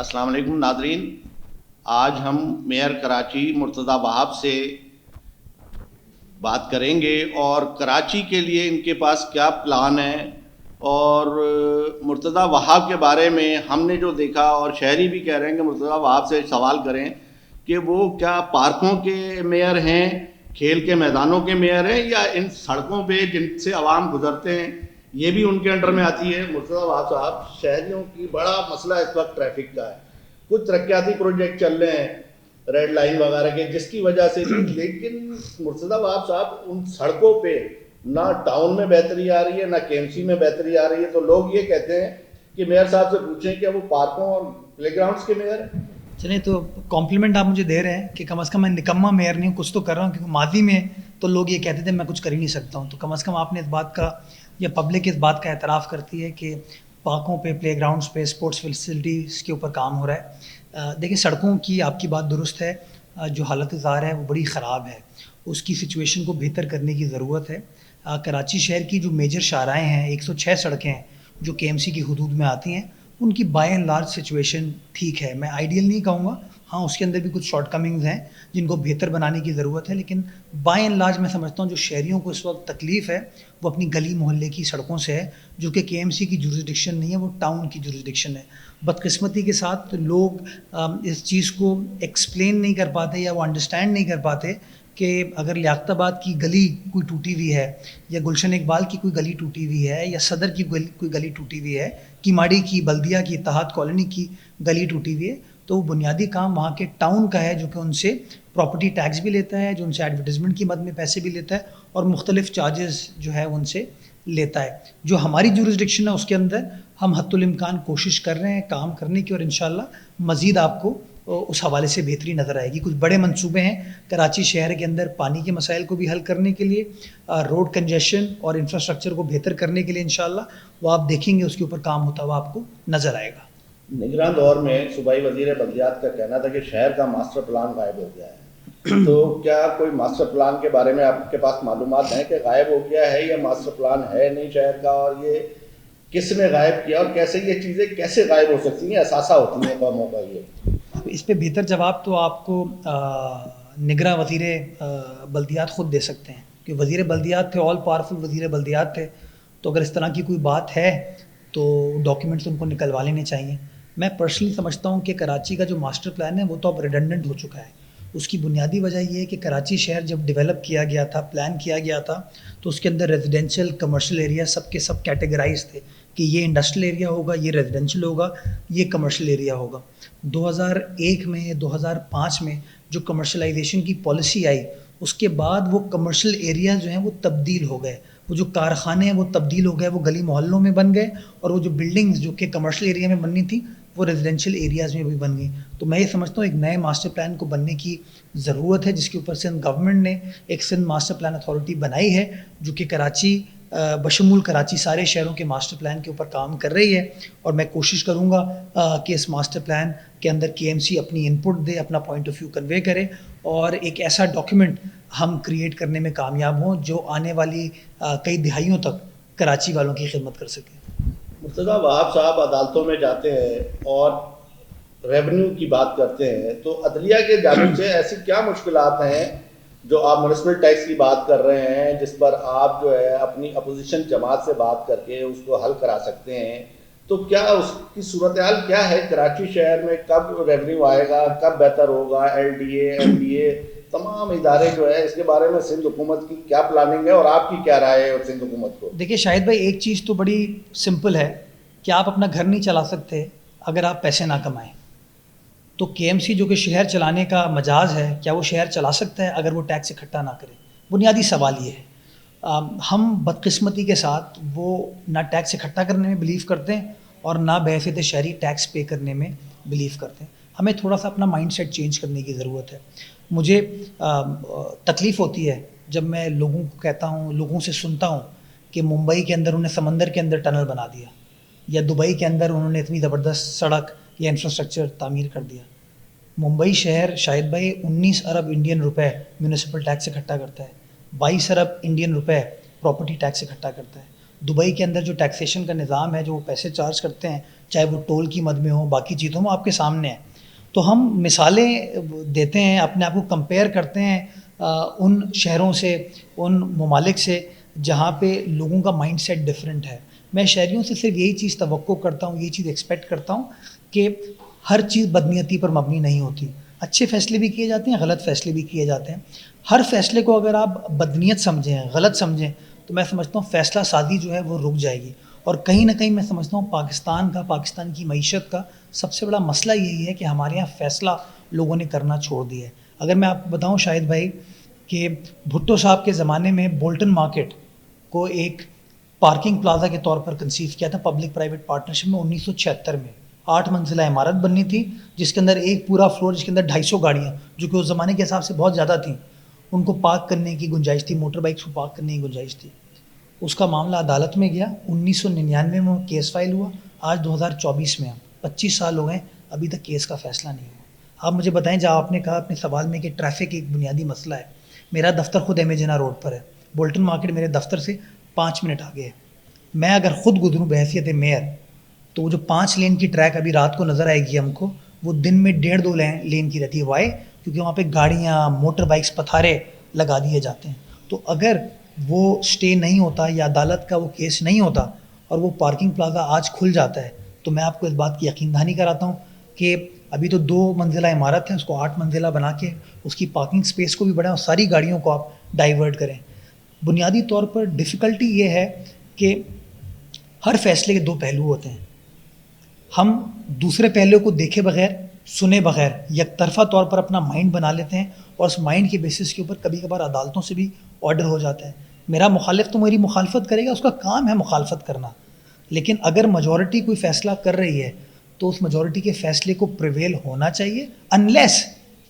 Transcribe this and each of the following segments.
السلام علیکم ناظرین، آج ہم میئر کراچی مرتضیٰ وہاب سے بات کریں گے اور کراچی کے لیے ان کے پاس کیا پلان ہے، اور مرتضیٰ وہاب کے بارے میں ہم نے جو دیکھا، اور شہری بھی کہہ رہے ہیں کہ مرتضیٰ وہاب سے سوال کریں کہ وہ کیا پارکوں کے میئر ہیں، کھیل کے میدانوں کے میئر ہیں، یا ان سڑکوں پہ جن سے عوام گزرتے ہیں یہ بھی ان کے انڈر میں آتی ہے۔ مرتضیٰ وہاب صاحب، شہریوں کی بڑا مسئلہ اس وقت ٹریفک کا ہے، کچھ ترقیاتی پروجیکٹ چل رہے ہیں ریڈ لائن وغیرہ کے جس کی وجہ سے بھی، لیکن مرتضیٰ وہاب صاحب ان سڑکوں پہ نہ ٹاؤن میں بہتری آ رہی ہے نہ کے ایم سی میں بہتری آ رہی ہے، تو لوگ یہ کہتے ہیں کہ میئر صاحب سے پوچھیں کہ وہ پارکوں اور پلے گراؤنڈس کے میئر ہیں۔ چلیں، تو کمپلیمنٹ آپ مجھے دے رہے ہیں کہ کم از کم میں نکما میئر نہیں ہوں، کچھ تو کر رہا ہوں، کیونکہ ماضی میں تو لوگ یہ کہتے تھے میں کچھ کر ہی نہیں سکتا ہوں، تو کم از کم آپ نے اس بات کا، یا پبلک اس بات کا اعتراف کرتی ہے کہ پارکوں پہ، پلے گراؤنڈس پہ، اسپورٹس فیسلٹیز کے اوپر کام ہو رہا ہے۔ دیکھیں، سڑکوں کی آپ کی بات درست ہے، جو حالت ظاہر ہے وہ بڑی خراب ہے، اس کی سچویشن کو بہتر کرنے کی ضرورت ہے۔ کراچی شہر کی جو میجر شاہراہیں ہیں، 106 سڑکیں ہیں جو کے ایم سی کی حدود میں آتی ہیں، ان کی بائی اینڈ لارج سچویشن ٹھیک ہے، میں آئیڈیل نہیں کہوں گا، ہاں اس کے اندر بھی کچھ شارٹ کمنگز ہیں جن کو بہتر بنانے کی ضرورت ہے، لیکن بائی اینڈ لارج میں سمجھتا ہوں جو شہریوں کو اس وقت تکلیف ہے وہ اپنی گلی محلے کی سڑکوں سے ہے، جو کہ کے ایم سی کی جورسڈکشن نہیں ہے، وہ ٹاؤن کی جورسڈکشن ہے۔ بدقسمتی کے ساتھ لوگ اس چیز کو ایکسپلین نہیں کر پاتے یا وہ انڈرسٹینڈ نہیں کر پاتے کہ اگر لیاقت آباد کی گلی کوئی ٹوٹی ہوئی ہے، یا گلشن اقبال کی کوئی گلی ٹوٹی ہوئی ہے، یا صدر کی کوئی گلی ٹوٹی ہوئی ہے، کیماڑی کی، بلدیہ کی، اتحاد کالونی کی گلی ٹوٹی ہوئی ہے، تو وہ بنیادی کام وہاں کے ٹاؤن کا ہے، جو کہ ان سے پراپرٹی ٹیکس بھی لیتا ہے، جو ان سے ایڈورٹیزمنٹ کی مد میں پیسے بھی لیتا ہے، اور مختلف چارجز جو ہے ان سے لیتا ہے۔ جو ہماری جورسڈکشن ہے اس کے اندر ہم حتی الامکان کوشش کر رہے ہیں کام کرنے کی، اور انشاءاللہ مزید آپ کو اس حوالے سے بہتری نظر آئے گی۔ کچھ بڑے منصوبے ہیں کراچی شہر کے اندر پانی کے مسائل کو بھی حل کرنے کے لیے، روڈ کنجیشن اور انفراسٹرکچر کو بہتر کرنے کے لیے، انشاءاللہ وہ آپ دیکھیں گے، اس کے اوپر کام ہوتا ہوا آپ کو نظر آئے گا۔ نگراں دور میں صوبائی وزیر بلدیات کا کہنا تھا کہ شہر کا ماسٹر پلان غائب ہو گیا ہے، تو کیا کوئی ماسٹر پلان کے بارے میں آپ کے پاس معلومات ہیں کہ غائب ہو گیا ہے یا ماسٹر پلان ہے نہیں شہر کا، اور یہ کس نے غائب کیا، اور کیسے یہ چیزیں کیسے غائب ہو سکتی ہیں، اثاثہ ہوتی ہیں قوموں کا؟ یہ اس پہ بہتر جواب تو آپ کو نگراں وزیر بلدیات خود دے سکتے ہیں، کہ وزیر بلدیات تھے، آل پاورفل وزیر بلدیات تھے، تو اگر اس طرح کی کوئی بات ہے تو ڈاکیومنٹس ان کو نکلوا لینے چاہیے۔ میں پرسنلی سمجھتا ہوں کہ کراچی کا جو ماسٹر پلان ہے وہ تو اب ریڈنڈنٹ ہو چکا ہے۔ اس کی بنیادی وجہ یہ ہے کہ کراچی شہر جب ڈیولپ کیا گیا تھا، پلان کیا گیا تھا، تو اس کے اندر ریزیڈینشیل، کمرشل ایریا سب کے سب کیٹیگرائز تھے کہ یہ انڈسٹریل ایریا ہوگا، یہ ریزیڈینشیل ہوگا، یہ کمرشل ایریا ہوگا۔ 2001 میں، 2005 میں جو کمرشلائزیشن کی پالیسی آئی، اس کے بعد وہ کمرشل ایریاز جو ہیں وہ تبدیل ہو گئے، وہ جو کارخانے ہیں وہ تبدیل ہو گئے، وہ گلی محلوں میں بن گئے، اور وہ جو بلڈنگز جو کہ کمرشل ایریا میں بننی تھی وہ ریزیڈینشیل ایریاز میں بھی بن گئی۔ تو میں یہ سمجھتا ہوں ایک نئے ماسٹر پلان کو بننے کی ضرورت ہے، جس کے اوپر سندھ گورنمنٹ نے ایک سندھ ماسٹر پلان اتھارٹی بنائی ہے، جو کہ کراچی بشمول کراچی سارے شہروں کے ماسٹر پلان کے اوپر کام کر رہی ہے، اور میں کوشش کروں گا کہ اس ماسٹر پلان کے اندر کے ایم سی اپنی انپٹ دے، اپنا پوائنٹ آف ویو کنوے کرے، اور ایک ایسا ڈاکیومنٹ ہم کریٹ کرنے میں کامیاب ہوں جو آنے والی کئی دہائیوں تک کراچی والوں کی خدمت کر سکے۔ مرتضیٰ وہاب صاحب عدالتوں میں جاتے ہیں اور ریونیو کی بات کرتے ہیں، تو عدلیہ کے جانب سے ایسی کیا مشکلات ہیں جو آپ میونسپل ٹیکس کی بات کر رہے ہیں، جس پر آپ جو ہے اپنی اپوزیشن جماعت سے بات کر کے اس کو حل کرا سکتے ہیں؟ تو کیا اس کی صورتحال کیا ہے کراچی شہر میں؟ کب ریونیو آئے گا، کب بہتر ہوگا؟ L D A, N D A, تمام ادارے جو ہے، اس کے بارے میں سندھ حکومت کی کیا پلاننگ ہے، اور آپ کی کیا رائے ہے سندھ حکومت کو؟ دیکھیے شاہد بھائی، ایک چیز تو بڑی سمپل ہے کہ آپ اپنا گھر نہیں چلا سکتے اگر آپ پیسے نہ کمائیں، تو کے ایم سی جو کہ شہر چلانے کا مجاز ہے، کیا وہ شہر چلا سکتا ہے اگر وہ ٹیکس اکٹھا نہ کرے؟ بنیادی سوال یہ ہے۔ ہم بدقسمتی کے ساتھ وہ نہ ٹیکس اکٹھا کرنے میں بلیو کرتے ہیں، اور نہ بحیثیت شہری ٹیکس پے کرنے میں بلیو کرتے ہیں۔ ہمیں تھوڑا سا اپنا مائنڈ سیٹ چینج کرنے کی ضرورت ہے۔ مجھے تکلیف ہوتی ہے جب میں لوگوں کو کہتا ہوں، لوگوں سے سنتا ہوں کہ ممبئی کے اندر انہیں سمندر کے اندر ٹنل بنا دیا، یا دبئی کے اندر انہوں نے اتنی زبردست سڑک یا انفراسٹرکچر تعمیر کر دیا۔ ممبئی شہر شاہد بھائی 19 ارب انڈین روپے میونسپل ٹیکس اکٹھا کرتا ہے، 22 ارب انڈین روپے پراپرٹی ٹیکس اکٹھا کرتا ہے۔ دبئی کے اندر جو ٹیکسیشن کا نظام ہے، جو وہ پیسے چارج کرتے ہیں چاہے وہ ٹول کی مد میں ہو, باقی چیزوں میں آپ کے سامنے ہے. تو ہم مثالیں دیتے ہیں, اپنے آپ کو کمپیئر کرتے ہیں ان شہروں سے, ان ممالک سے جہاں پہ لوگوں کا مائنڈ سیٹ ڈفرینٹ ہے. میں شہریوں سے صرف یہی چیز توقع کرتا ہوں, یہی چیز ایکسپیکٹ کرتا ہوں کہ ہر چیز بدنیتی پر مبنی نہیں ہوتی. اچھے فیصلے بھی کیے جاتے ہیں, غلط فیصلے بھی کیے جاتے ہیں. ہر فیصلے کو اگر آپ بدنیت سمجھیں, غلط سمجھیں, تو میں سمجھتا ہوں فیصلہ سازی جو ہے وہ رک جائے گی. اور کہیں نہ کہیں میں سمجھتا ہوں پاکستان کی معیشت کا سب سے بڑا مسئلہ یہی ہے کہ ہمارے یہاں فیصلہ لوگوں نے کرنا چھوڑ دیا ہے. اگر میں آپ کو بتاؤں شاہد بھائی کہ بھٹو صاحب کے زمانے میں بولٹن مارکیٹ کو ایک پارکنگ پلازا کے طور پر کنسیو کیا تھا پبلک پرائیویٹ پارٹنرشپ میں 1976 میں. 8 منزلہ عمارت بننی تھی جس کے اندر ایک پورا فلور, جس کے اندر 250 گاڑیاں, جو کہ اس زمانے کے حساب سے بہت زیادہ تھیں, ان کو پارک کرنے کی گنجائش تھی, موٹر بائکس کو پارک کرنے کی گنجائش تھی. اس کا معاملہ عدالت میں گیا, 1999 میں کیس فائل ہوا, آج 2024 میں 25 سال ہو گئے, ابھی تک کیس کا فیصلہ نہیں ہوا. آپ مجھے بتائیں, جہاں آپ نے کہا اپنے سوال میں کہ ٹریفک ایک بنیادی مسئلہ ہے, میرا دفتر خود ایم اے جناح روڈ پر ہے, بولٹن مارکیٹ میرے دفتر سے 5 منٹ آگے ہے. میں اگر خود گزروں بحیثیت میئر, تو وہ جو 5 لین کی ٹریک ابھی رات کو نظر آئے گی ہم کو, وہ دن میں 1.5-2 لین کی رہتی ہے. وائی؟ کیونکہ وہاں پہ گاڑیاں, موٹر بائکس, پتھارے لگا دیے جاتے ہیں. تو اگر وہ سٹے نہیں ہوتا یا عدالت کا وہ کیس نہیں ہوتا اور وہ پارکنگ پلازا آج کھل جاتا ہے, تو میں آپ کو اس بات کی یقین دہانی کراتا ہوں کہ ابھی تو 2 منزلہ عمارت ہے, اس کو 8 منزلہ بنا کے اس کی پارکنگ سپیس کو بھی بڑھائیں اور ساری گاڑیوں کو آپ ڈائیورٹ کریں. بنیادی طور پر ڈیفیکلٹی یہ ہے کہ ہر فیصلے کے 2 پہلو ہوتے ہیں. ہم دوسرے پہلو کو دیکھے بغیر, سنے بغیر یک طرفہ طور پر اپنا مائنڈ بنا لیتے ہیں, اور اس مائنڈ کے بیسس کے اوپر کبھی کبھار عدالتوں سے بھی آرڈر ہو جاتا ہے. میرا مخالف تو میری مخالفت کرے گا, اس کا کام ہے مخالفت کرنا, لیکن اگر میجورٹی کوئی فیصلہ کر رہی ہے تو اس میجورٹی کے فیصلے کو پریویل ہونا چاہیے, انلیس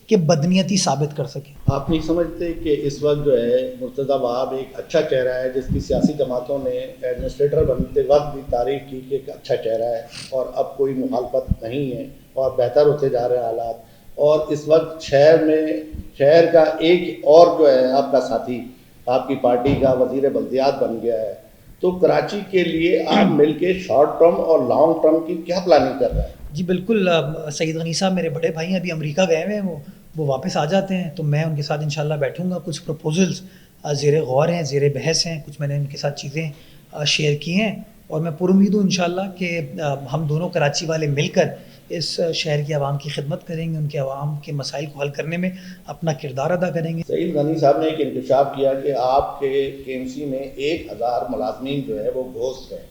کہ بدنیتی ثابت کر سکے. آپ نہیں سمجھتے کہ اس وقت جو ہے مرتضیٰ وہاب ایک اچھا چہرہ ہے, جس کی سیاسی جماعتوں نے ایڈمنسٹریٹر بنتے وقت بھی تعریف کی کہ ایک اچھا چہرہ ہے, اور اب کوئی مخالفت نہیں ہے اور بہتر ہوتے جا رہے ہیں حالات. اور اس وقت شہر کا ایک اور جو ہے آپ کا ساتھی, آپ کی پارٹی کا وزیر بلدیات بن گیا ہے. تو کراچی کے لیے آپ مل کے شارٹ ٹرم اور لانگ ٹرم کی کیا پلاننگ کر رہے ہیں؟ جی بالکل, سعید غنی صاحب میرے بڑے بھائی ہیں, ابھی امریکہ گئے ہوئے ہیں, وہ واپس آ جاتے ہیں تو میں ان کے ساتھ انشاءاللہ بیٹھوں گا. کچھ پروپوزلز زیر غور ہیں, زیر بحث ہیں, کچھ میں نے ان کے ساتھ چیزیں شیئر کی ہیں, اور میں پر امید ہوں انشاءاللہ کہ ہم دونوں کراچی والے مل کر اس شہر کی عوام کی خدمت کریں گے, ان کے عوام کے مسائل کو حل کرنے میں اپنا کردار ادا کریں گے. سعید غنی صاحب نے ایک انکشاف کیا کہ آپ کے KMC میں 1000 ملازمین جو ہے وہ گھوست ہیں.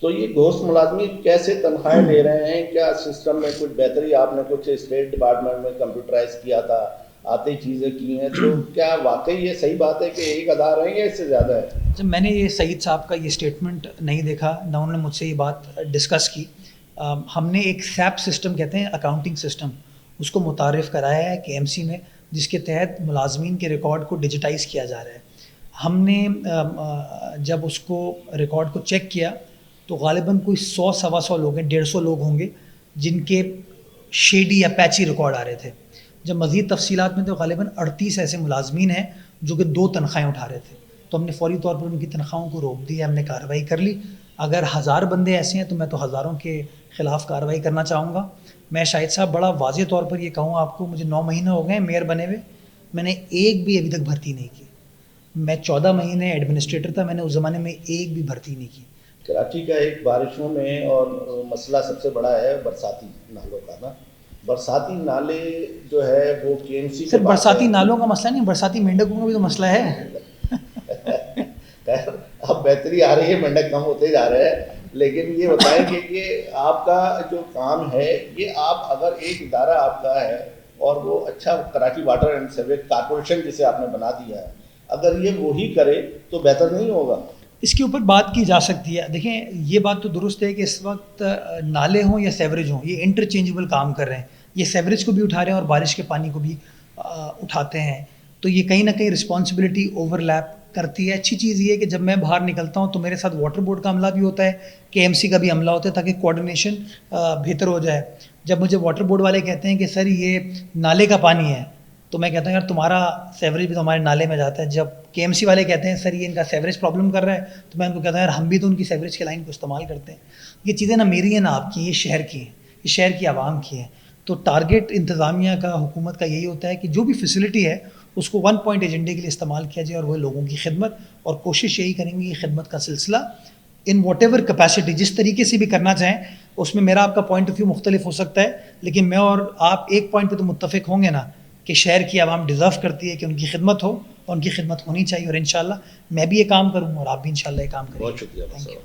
تو یہ گھوست ملازمین کیسے تنخواہیں لے رہے ہیں؟ کیا سسٹم میں کچھ بہتری؟ آپ نے کچھ اسٹیٹ ڈپارٹمنٹ میں کمپیوٹرائز کیا تھا, آتی چیزیں کی ہیں, تو کیا واقعی یہ صحیح بات ہے کہ 1000 ہیں یا اس سے زیادہ ہے؟ جب میں نے یہ سعید صاحب کا یہ اسٹیٹمنٹ نہیں دیکھا, نہ انہوں نے مجھ سے یہ بات ڈسکس کی. ہم نے ایک سیپ سسٹم کہتے ہیں, اکاؤنٹنگ سسٹم, اس کو متعارف کرایا ہے KMC میں, جس کے تحت ملازمین کے ریکارڈ کو ڈیجیٹائز کیا جا رہا ہے. ہم نے جب اس کو ریکارڈ کو چیک کیا تو غالباً کوئی 100-125 لوگ ہیں, 150 لوگ ہوں گے جن کے شیڈی یا پیچی ریکارڈ آ رہے تھے. جب مزید تفصیلات میں تو غالباً 38 ایسے ملازمین ہیں جو کہ 2 تنخواہیں اٹھا رہے تھے. تو ہم نے فوری طور پر ان کی تنخواہوں کو روک دیا, ہم نے کارروائی کر لی. اگر 1000 بندے ایسے ہیں تو میں تو ہزاروں کے خلاف کارروائی کرنا چاہوں گا. میں شاہد صاحب بڑا واضح طور پر یہ کہوں آپ کو, مجھے 9 مہینے ہو گئے میئر بنے ہوئے, میں نے ایک بھی ابھی تک بھرتی نہیں کی. میں 14 مہینے ایڈمنسٹریٹر تھا, میں نے اس زمانے میں ایک بھی بھرتی نہیں کی. کراچی کا ایک بارشوں میں اور مسئلہ سب سے بڑا ہے برساتی نالوں کا نا. برساتی نالے جو ہے وہ KMC صرف برساتی نالوں کا مسئلہ نہیں, برساتی مینڈکوں کا بھی تو مسئلہ ہے. خیر اب بہتری آ رہی ہے, مینڈک کم ہوتے جا رہے ہیں, لیکن یہ بتائیں کہ یہ آپ کا جو کام ہے, یہ آپ اگر ایک ادارہ آپ کا ہے اور وہ اچھا Karachi water and sewage corporation جسے آپ نے بنا دیا ہے, اگر یہ وہی کرے تو بہتر نہیں ہوگا؟ اس کے اوپر بات کی جا سکتی ہے. دیکھیں یہ بات تو درست ہے کہ اس وقت نالے ہوں یا سیوریج ہوں, یہ انٹرچینجبل کام کر رہے ہیں. یہ سیوریج کو بھی اٹھا رہے ہیں اور بارش کے پانی کو بھی اٹھاتے ہیں, تو یہ کہیں نہ کہیں رسپانسبلٹی اوور لیپ کرتی ہے. اچھی چیز یہ ہے کہ جب میں باہر نکلتا ہوں تو میرے ساتھ واٹر بورڈ کا عملہ بھی ہوتا ہے, KMC کا بھی عملہ ہوتا ہے, تاکہ کوآرڈینیشن بہتر ہو جائے. جب مجھے واٹر بورڈ والے کہتے ہیں کہ سر یہ نالے کا پانی ہے, تو میں کہتا ہوں یار تمہارا سیوریج بھی تو ہمارے نالے میں جاتا ہے. جب کے ایم سی والے کہتے ہیں سر یہ ان کا سیوریج پرابلم کر رہا ہے, تو میں ان کو کہتا ہوں یار ہم بھی تو ان کی سیوریج کی لائن کو استعمال کرتے ہیں. یہ چیزیں نہ میری ہیں نہ آپ کی, یہ شہر کی ہیں, یہ شہر کی عوام کی ہیں. تو ٹارگیٹ انتظامیہ کا, حکومت کا یہی ہوتا ہے کہ جو بھی فیسلٹی ہے اس کو 1 پوائنٹ ایجنڈے کے لیے استعمال کیا جائے, اور وہ لوگوں کی خدمت, اور کوشش یہی کریں گے کہ خدمت کا سلسلہ ان واٹ ایور کیپیسٹی جس طریقے سے بھی کرنا چاہیں. اس میں میرا آپ کا پوائنٹ آف ویو مختلف ہو سکتا ہے, لیکن میں اور آپ ایک پوائنٹ پہ تو متفق ہوں گے نا کہ شہر کی عوام ڈیزرو کرتی ہے کہ ان کی خدمت ہو, اور ان کی خدمت ہونی چاہیے. اور انشاءاللہ میں بھی یہ کام کروں اور آپ بھی انشاءاللہ یہ کام کریں. بہت شکریہ.